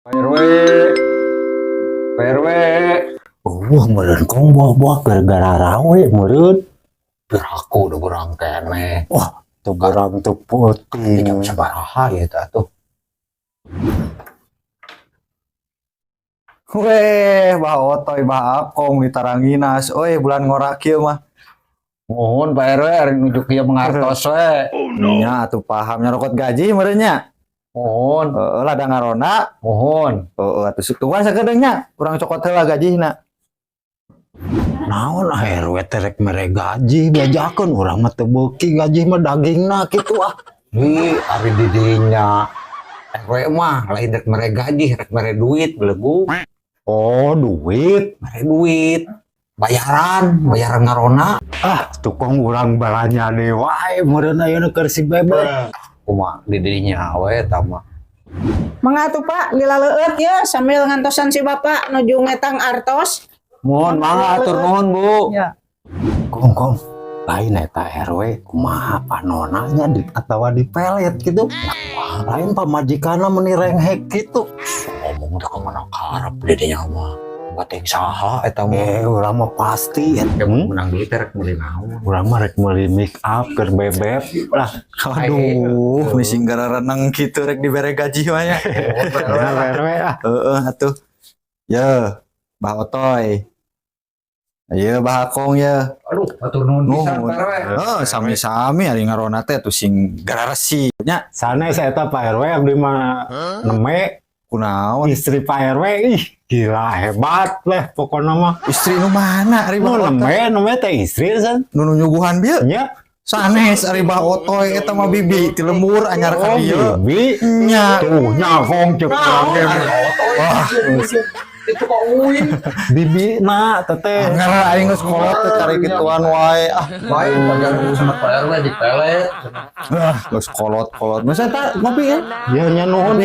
Pak RW, Pak RW. Meureun kong buah-buah gara-gara rawe meureun. Aku udah berang kene. Wah, teu berang teu peuting. Jam sabaraha ya eta tuh. Weh, bah otoy bah akong ditaranginas. Oi, bulan ngorak kieu mah. Mohon Pak RW ari nuju kieu mengartos we. Nya atuh paham nyarokot gaji meureun nya. Mohon, Heeh, lada ngarona. mohon. Heeh, atuh sukuan sakedeung nya. Urang cokot heula gajina. Naon RW teh rek mere gaji bejakeun urang mah teu beuki gaji mah dagingna kitu ah. Di ari di dinya RW mah lain rek mere gaji, rek mere duit belegu. Oh, duit. Mere duit. Bayaran ngarona. Ah, tukang urang balanya deui wae meureun ayeuna keur si bebek. Kumaha di dinya we eta mah. Mangatuh Pak, dilaleueut ya sambil ngantosan si Bapak nuju ngetang artos. Mohon mangga atur nuhun Bu. Ya. Kong, lain eta RW kumaha panonanya di atawa di pelet gitu. Lain pamajikanna meuni renghek kitu. Ngomong teh kemana karep di dinya mah. Bateng saha eta mah. Urang mah pasti Menang duit rek meuli naon. urang mah rek meuli make up keur bebek lah. Aduh, misi renang kitu rek dibere gaji mah nya. RW ah. Heeh, atuh. Ya, bah otoy. Ieu bah akong ya. Aduh, atur nuhun pisan Nuhun. Pak RW. Heeh, sami-sami ari ngarona teh tuh sing gararesi nya. Sanes eta Pak RW abdi mah neme Kunaon? istri Pak RW ih gila hebat lah pokoknya mah. Istri nu mana ari Nu bah otoy? neme teh istri san. Nu nyuguhan bieu. Nya. Sanes ari bah otoy eta mah bibi ti lembur anyar ka dieu. Bibi. Nya. Tuh nyafong cek urang ge. Wah, Itu kok uin. Bibi na teteh. anggar aing geus kolot teh cari gituan wae. Baik, pajan sama Pak RW di pelet. Geus kolot-kolot. Masa tak ngopi ya? Ya nya nuhun.